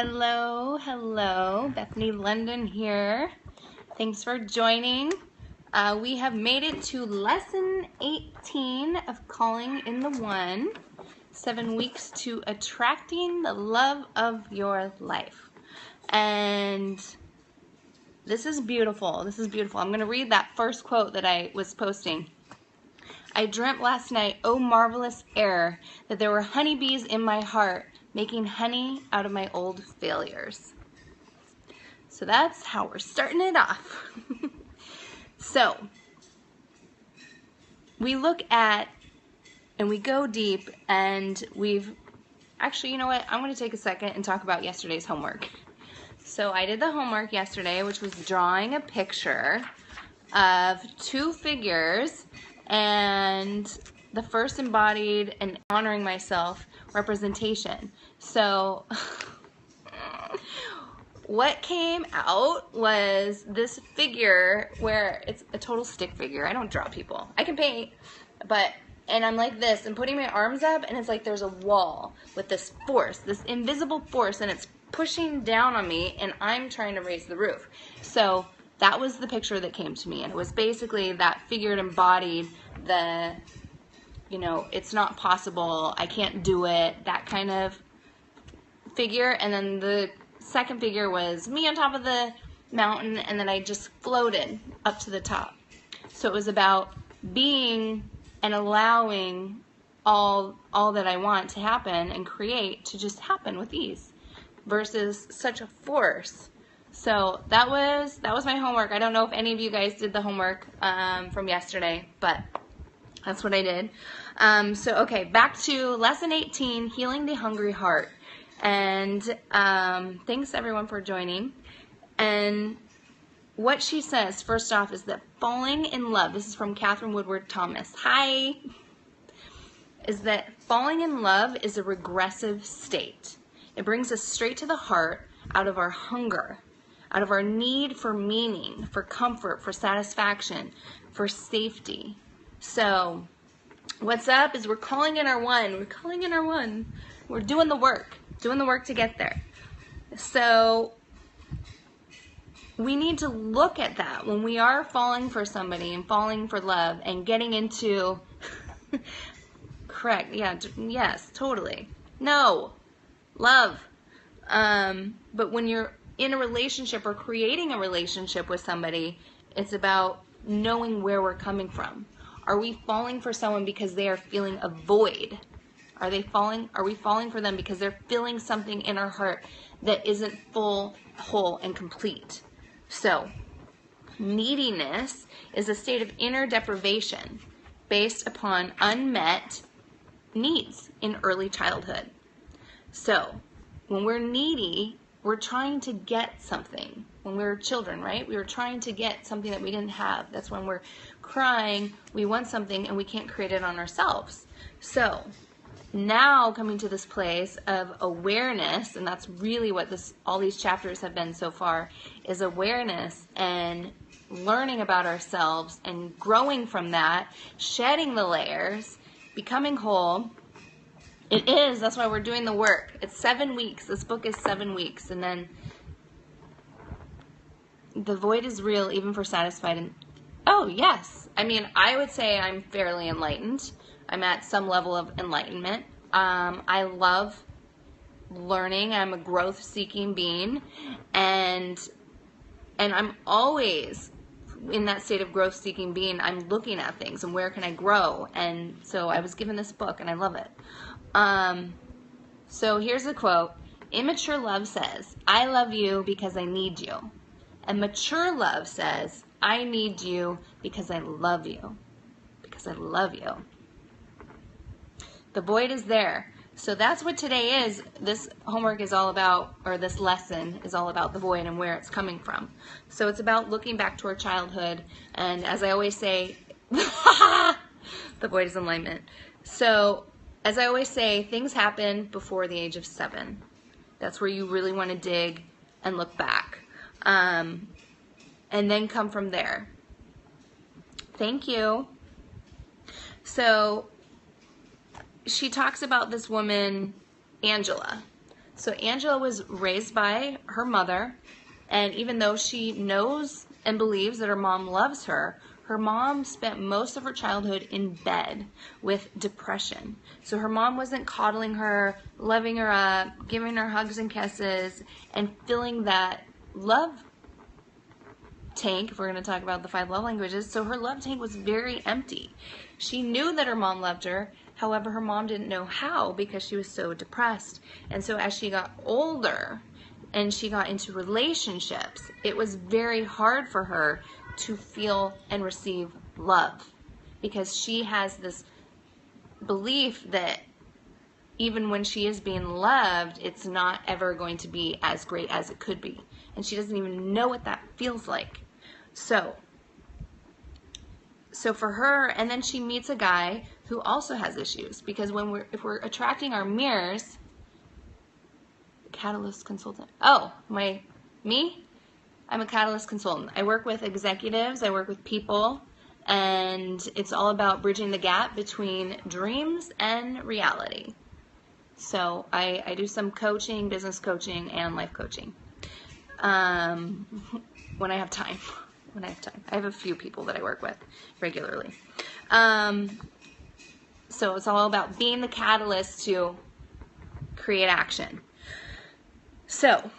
Hello, hello. Bethany London here. Thanks for joining. We have made it to lesson 18 of Calling in the One, 7 weeks to attracting the love of your life. And this is beautiful. This is beautiful. I'm going to read that first quote that I was posting. I dreamt last night, oh marvelous error, that there were honeybees in my heart, making honey out of my old failures. So that's how we're starting it off. So, we look at, and we go deep, and actually, you know what, I'm going to take a second and talk about yesterday's homework. So I did the homework yesterday, which was drawing a picture of two figures, and the first embodied an honoring myself representation. So what came out was this figure where it's a total stick figure. I don't draw people. I can paint, and I'm like this and putting my arms up, and it's like there's a wall with this force, this invisible force, and it's pushing down on me, and I'm trying to raise the roof. So that was the picture that came to me, and it was basically that figure embodied the, it's not possible, I can't do it, that kind of figure. And then the second figure was me on top of the mountain, and then I just floated up to the top. So it was about being and allowing all that I want to happen and create to just happen with ease versus such a force. So that was my homework. I don't know if any of you guys did the homework from yesterday, but that's what I did. Okay, back to lesson 18, Healing the Hungry Heart. And thanks everyone for joining. And what she says, first off, is that falling in love, this is from Katherine Woodward Thomas, hi, is that falling in love is a regressive state. It brings us straight to the heart, out of our hunger, out of our need for meaning, for comfort, for satisfaction, for safety. So what's up is we're calling in our one. We're calling in our one. We're doing the work to get there. So we need to look at that when we are falling for somebody and falling for love and getting into, correct, yeah, yes, totally. No, love. But when you're in a relationship or creating a relationship with somebody, it's about knowing where we're coming from. Are we falling for someone because they are feeling a void? Are we falling for them because they're feeling something in our heart that isn't full, whole, and complete? So, neediness is a state of inner deprivation based upon unmet needs in early childhood. So, when we're needy, we're trying to get something. When we were children, right? We were trying to get something that we didn't have. That's when we're crying, we want something, and we can't create it on ourselves. So, now coming to this place of awareness, and that's really what all these chapters have been so far, is awareness and learning about ourselves and growing from that, shedding the layers, becoming whole. That's why we're doing the work. It's 7 weeks. This book is 7 weeks. And then the void is real even for satisfied. And oh, yes. I mean, I would say I'm fairly enlightened. I'm at some level of enlightenment. I love learning. I'm a growth-seeking being. And I'm always in that state of growth-seeking being. I'm looking at things and where can I grow. And so I was given this book and I love it. So here's a quote. Immature love says, I love you because I need you. And mature love says, I need you because I love you. Because I love you. The void is there. So that's what today is. This homework is all about, or this lesson is all about the void and where it's coming from. So it's about looking back to our childhood. And as I always say, the void is alignment. So as I always say, things happen before the age of 7. That's where you really want to dig and look back. And then come from there. Thank you. So she talks about this woman, Angela. So Angela was raised by her mother, and even though she knows and believes that her mom loves her, her mom spent most of her childhood in bed with depression. So her mom wasn't coddling her, loving her up, giving her hugs and kisses, and filling that love tank, if we're going to talk about the 5 love languages. So her love tank was very empty. She knew that her mom loved her. However, her mom didn't know how because she was so depressed. And so as she got older and she got into relationships, it was very hard for her to feel and receive love, because she has this belief that even when she is being loved, it's not ever going to be as great as it could be. And she doesn't even know what that feels like. So for her, and then she meets a guy who also has issues, because if we're attracting our mirrors, catalyst consultant. Oh, me? I'm a catalyst consultant. I work with executives, I work with people, and it's all about bridging the gap between dreams and reality. So I do some coaching, business coaching, and life coaching. When I have time. I have a few people that I work with regularly. So it's all about being the catalyst to create action. So,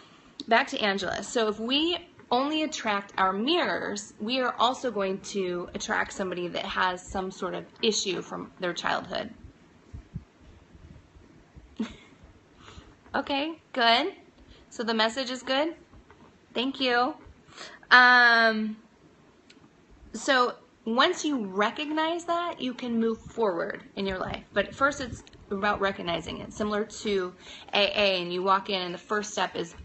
back to Angela. So if we only attract our mirrors, we are also going to attract somebody that has some sort of issue from their childhood. Okay, good. So the message is good. Thank you. So once you recognize that, you can move forward in your life. But first, it's about recognizing it. Similar to AA, and you walk in, and the first step is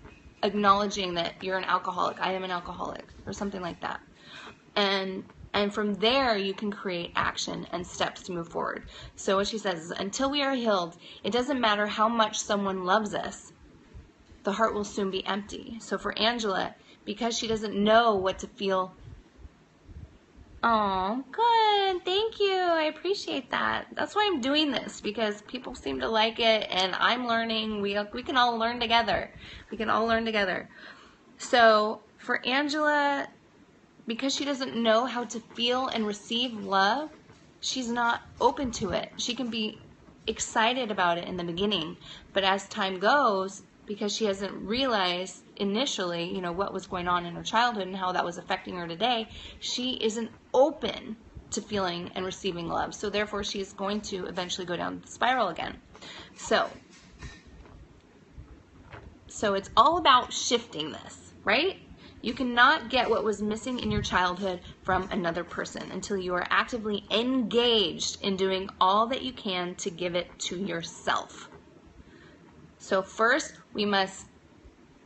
acknowledging that you're an alcoholic. I am an alcoholic, or something like that. And from there, you can create action and steps to move forward. So what she says is, until we are healed, it doesn't matter how much someone loves us, the heart will soon be empty. So for Angela, because she doesn't know what to feel. Oh, good. Thank you. I appreciate that. That's why I'm doing this, because people seem to like it, and I'm learning. We can all learn together. We can all learn together. So for Angela, because she doesn't know how to feel and receive love, she's not open to it. She can be excited about it in the beginning, but as time goes, because she hasn't realized initially, what was going on in her childhood and how that was affecting her today, she isn't open to feeling and receiving love. So therefore, she's going to eventually go down the spiral again. So it's all about shifting this, right? You cannot get what was missing in your childhood from another person until you are actively engaged in doing all that you can to give it to yourself. So first, we must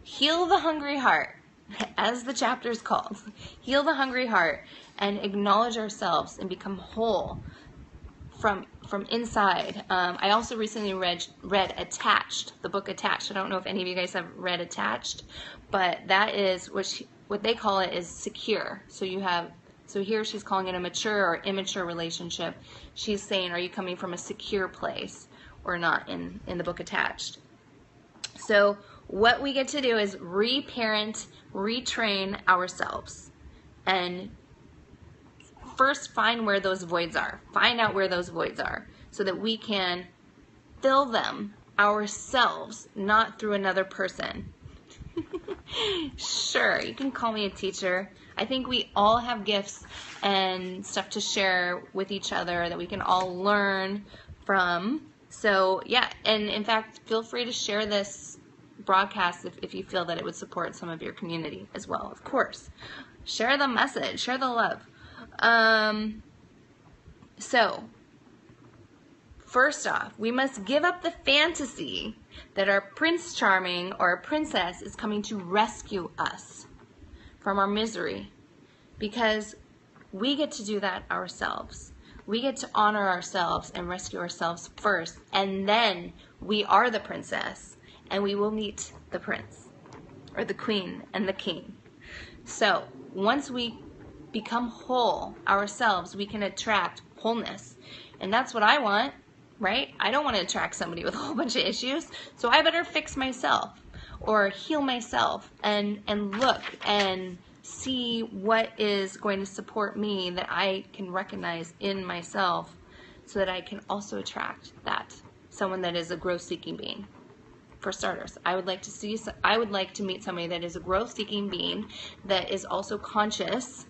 heal the hungry heart, as the chapter is called. Heal the hungry heart and acknowledge ourselves and become whole from inside. I also recently read Attached, the book Attached. I don't know if any of you guys have read Attached, but that is what they call it is secure. So here she's calling it a mature or immature relationship. She's saying, are you coming from a secure place or not in the book Attached? So what we get to do is reparent, retrain ourselves, and first find where those voids are. Find out where those voids are so that we can fill them ourselves, not through another person. Sure, you can call me a teacher. I think we all have gifts and stuff to share with each other that we can all learn from. So yeah, and in fact, feel free to share this broadcast if you feel that it would support some of your community as well, of course. Share the message, share the love. So, first off, we must give up the fantasy that our Prince Charming or a princess is coming to rescue us from our misery, because we get to do that ourselves. We get to honor ourselves and rescue ourselves first, and then we are the princess, and we will meet the prince, or the queen and the king. So, once we become whole ourselves, we can attract wholeness. And that's what I want. right? I don't want to attract somebody with a whole bunch of issues, so I better fix myself or heal myself and look and see what is going to support me that I can recognize in myself so that I can also attract that, someone that is a growth-seeking being. For starters, I would like to meet somebody that is a growth-seeking being that is also conscious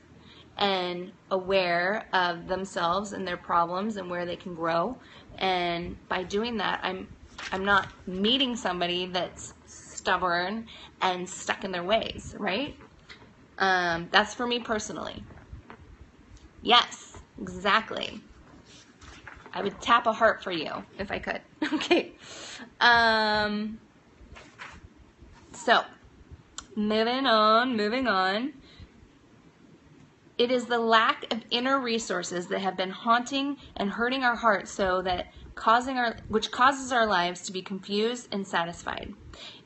and aware of themselves and their problems and where they can grow. And by doing that, I'm not meeting somebody that's stubborn and stuck in their ways, right? That's for me personally. Yes, exactly. I would tap a heart for you if I could. Okay. So, moving on. It is the lack of inner resources that have been haunting and hurting our hearts, which causes our lives to be confused and satisfied.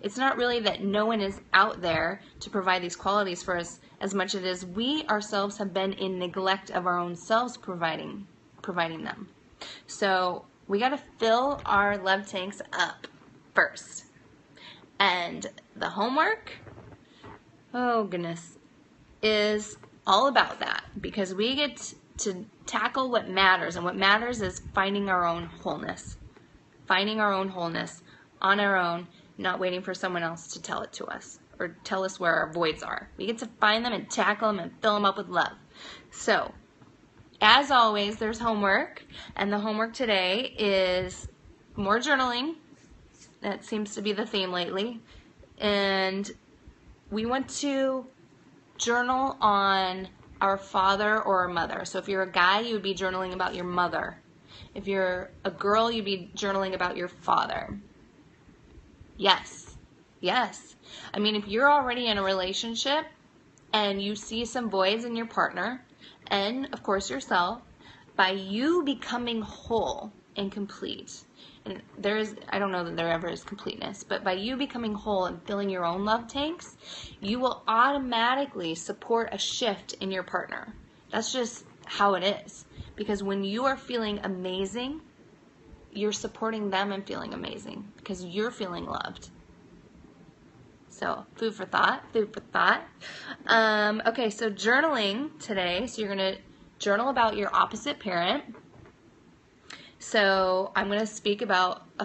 It's not really that no one is out there to provide these qualities for us as much as it is we ourselves have been in neglect of our own selves providing them. So we got to fill our love tanks up first. And the homework, oh goodness, is all about that, because we get to tackle what matters, and what matters is finding our own wholeness on our own, not waiting for someone else to tell it to us or tell us where our voids are. We get to find them and tackle them and fill them up with love. So, as always, there's homework, and the homework today is more journaling. That seems to be the theme lately. And we want to journal on our father or our mother. So if you're a guy, you would be journaling about your mother. If you're a girl, you'd be journaling about your father. Yes. I mean, if you're already in a relationship and you see some voids in your partner, and of course yourself, by you becoming whole and complete, and I don't know that there ever is completeness, but by you becoming whole and filling your own love tanks, you will automatically support a shift in your partner. That's just how it is. Because when you are feeling amazing, you're supporting them and feeling amazing because you're feeling loved. So, food for thought. Okay, so journaling today. So you're going to journal about your opposite parent. So I'm going to speak about my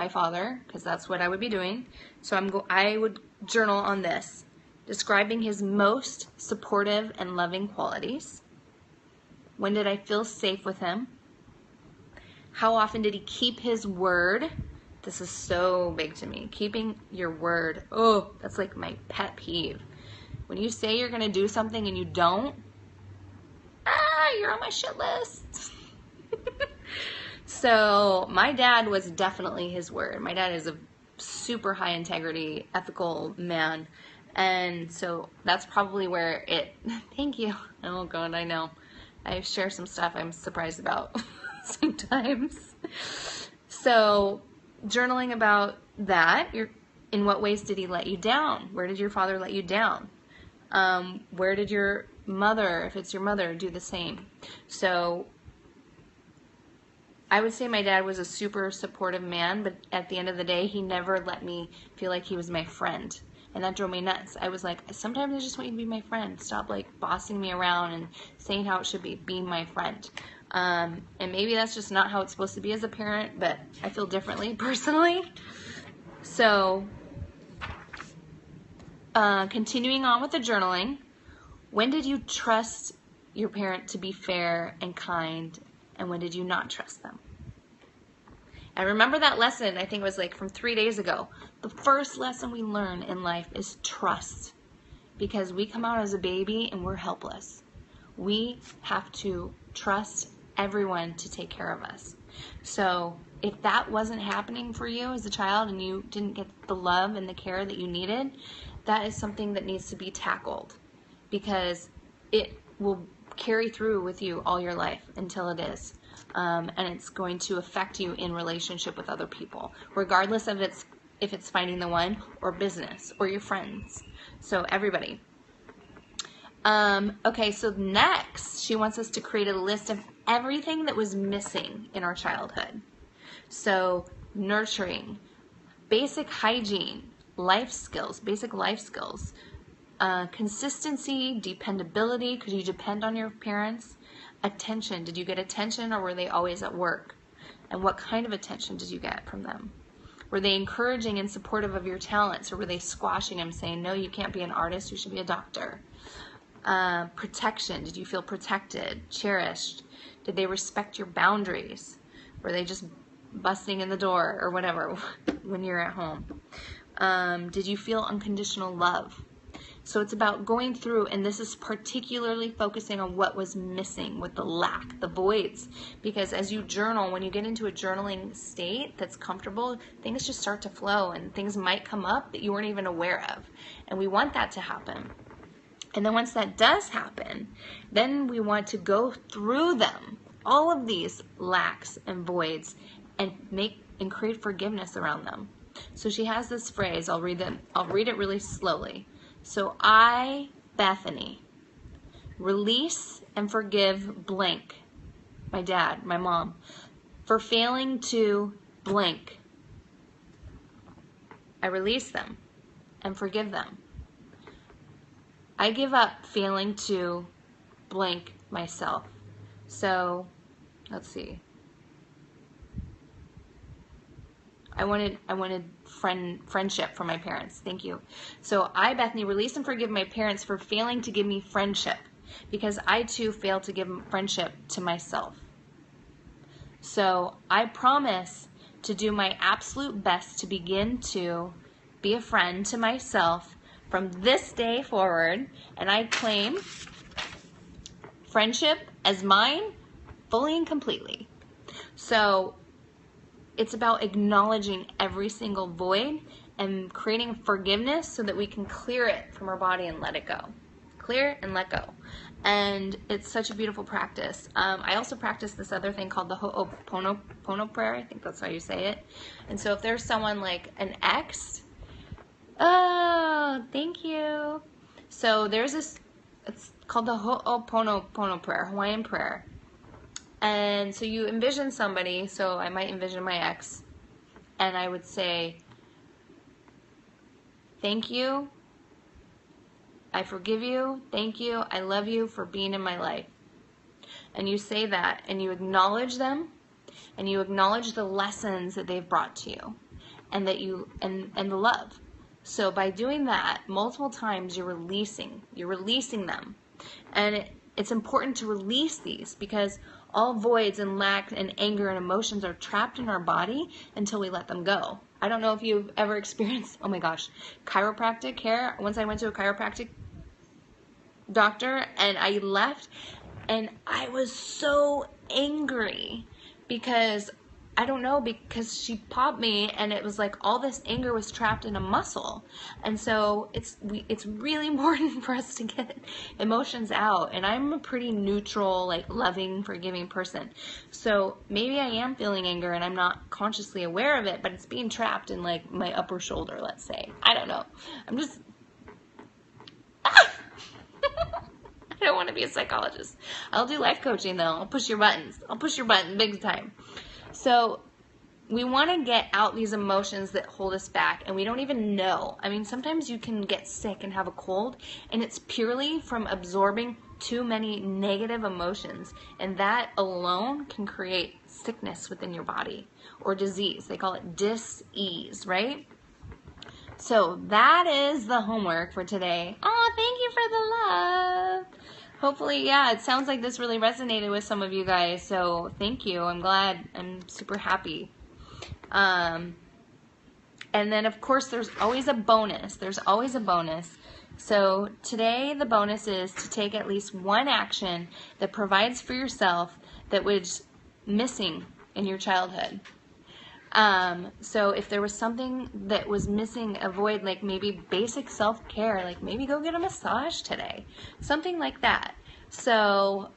father, because that's what I would be doing. So I would journal on this, describing his most supportive and loving qualities. When did I feel safe with him? How often did he keep his word? This is so big to me. Keeping your word. Oh, that's like my pet peeve. When you say you're going to do something and you don't, you're on my shit list. So my dad was definitely his word. My dad is a super high integrity, ethical man. And so that's probably where thank you. Oh God, I know. I share some stuff I'm surprised about sometimes. So journaling about that, in what ways did he let you down? Where did your father let you down? Where did your mother, if it's your mother, do the same? So I would say my dad was a super supportive man, but at the end of the day, he never let me feel like he was my friend. And that drove me nuts. I was like, sometimes I just want you to be my friend. Stop bossing me around and saying how it should be my friend. And maybe that's just not how it's supposed to be as a parent, but I feel differently personally. So, continuing on with the journaling, when did you trust your parent to be fair and kind, and when did you not trust them? I remember that lesson, I think it was from 3 days ago. The first lesson we learn in life is trust, because we come out as a baby and we're helpless. We have to trust everyone to take care of us. So if that wasn't happening for you as a child and you didn't get the love and the care that you needed, that is something that needs to be tackled, because it will carry through with you all your life until it is. And it's going to affect you in relationship with other people, regardless of if it's finding the one or business or your friends. So everybody. Okay, so next she wants us to create a list of everything that was missing in our childhood. So nurturing, basic hygiene, life skills, basic life skills, consistency, dependability, could you depend on your parents? Attention, did you get attention or were they always at work? And what kind of attention did you get from them? Were they encouraging and supportive of your talents, or were they squashing them, saying, no, you can't be an artist, you should be a doctor? Protection, did you feel protected, cherished? Did they respect your boundaries? Were they just busting in the door or whatever when you're at home? Did you feel unconditional love? So it's about going through, and this is particularly focusing on what was missing with the lack, the voids. Because as you journal, when you get into a journaling state that's comfortable, things just start to flow and things might come up that you weren't even aware of. And we want that to happen. And then once that does happen, then we want to go through them, all of these lacks and voids, and create forgiveness around them. So she has this phrase, I'll read it really slowly. So I, Bethany, release and forgive blank, my dad, my mom, for failing to blank. I release them and forgive them. I give up failing to blank myself. So, let's see. I wanted friendship from my parents. Thank you. So I, Bethany, release and forgive my parents for failing to give me friendship, because I too failed to give friendship to myself. So I promise to do my absolute best to begin to be a friend to myself from this day forward, and I claim friendship as mine fully and completely. So it's about acknowledging every single void and creating forgiveness so that we can clear it from our body and let it go. Clear and let go. And it's such a beautiful practice. I also practice this other thing called the Pono prayer. I think that's how you say it. And so if there's someone like an ex, oh, thank you. So there's this, it's called the Pono prayer, Hawaiian prayer. And so you envision somebody, so I might envision my ex, and I would say, thank you, I forgive you, thank you, I love you for being in my life. And you say that, and you acknowledge them, and you acknowledge the lessons that they've brought to you, and that you, and the love. So by doing that multiple times, you're releasing them. And it's important to release these, because all voids and lack and anger and emotions are trapped in our body until we let them go. I don't know if you've ever experienced, oh my gosh, chiropractic care. Once I went to a chiropractic doctor and I left and I was so angry because, I don't know, because she popped me and it was like all this anger was trapped in a muscle. And so it's really important for us to get emotions out. And I'm a pretty neutral, like loving, forgiving person. So maybe I am feeling anger and I'm not consciously aware of it, but it's being trapped in like my upper shoulder, let's say. I don't know. I'm just, I don't want to be a psychologist. I'll do life coaching though. I'll push your buttons. I'll push your button big time. So we want to get out these emotions that hold us back, and we don't even know. I mean, sometimes you can get sick and have a cold, and it's purely from absorbing too many negative emotions, and that alone can create sickness within your body or disease. They call it dis-ease, right? So that is the homework for today. Oh, thank you for the love. Hopefully, yeah, it sounds like this really resonated with some of you guys, so thank you. I'm glad. I'm super happy. And then, of course, there's always a bonus. There's always a bonus. So today, the bonus is to take at least one action that provides for yourself that was missing in your childhood. So if there was something that was missing, a void, like maybe basic self-care, like maybe go get a massage today, something like that. So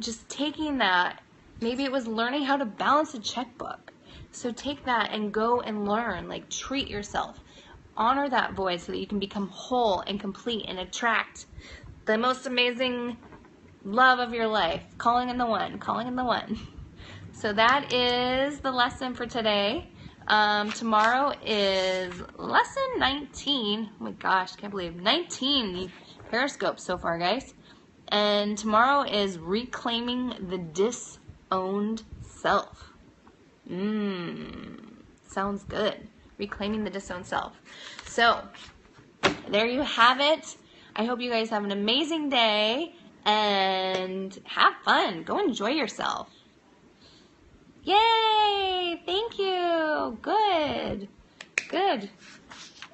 just taking that, maybe it was learning how to balance a checkbook. So take that and go and learn, like treat yourself, honor that void so that you can become whole and complete and attract the most amazing love of your life, calling in the one. So that is the lesson for today. Tomorrow is lesson 19. Oh my gosh, can't believe 19 Periscope so far, guys. And tomorrow is reclaiming the disowned self. Sounds good. Reclaiming the disowned self. So there you have it. I hope you guys have an amazing day and have fun. Go enjoy yourself. Yay! Thank you. Good. Good.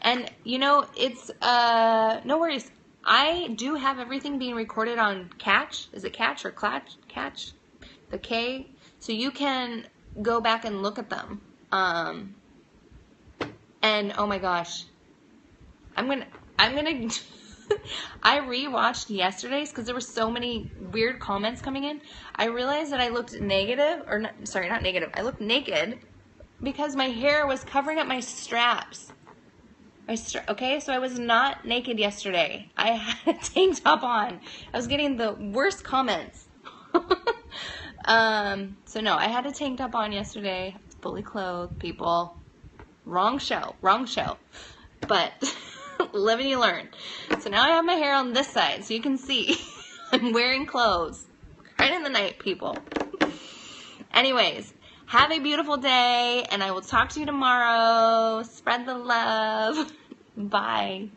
And you know, it's no worries. I do have everything being recorded on Catch. Is it Catch or Clatch? Catch? The K. So you can go back and look at them. And oh my gosh. I'm gonna I rewatched yesterday's because there were so many weird comments coming in. I realized that I looked negative, or not, sorry, not negative. I looked naked because my hair was covering up my straps. Okay, so I was not naked yesterday. I had a tank top on. I was getting the worst comments. So no, I had a tank top on yesterday. Fully clothed, people. Wrong show. But live and you learn. So now I have my hair on this side so you can see I'm wearing clothes. Right in the night, people. Anyways, have a beautiful day, and I will talk to you tomorrow. Spread the love. Bye.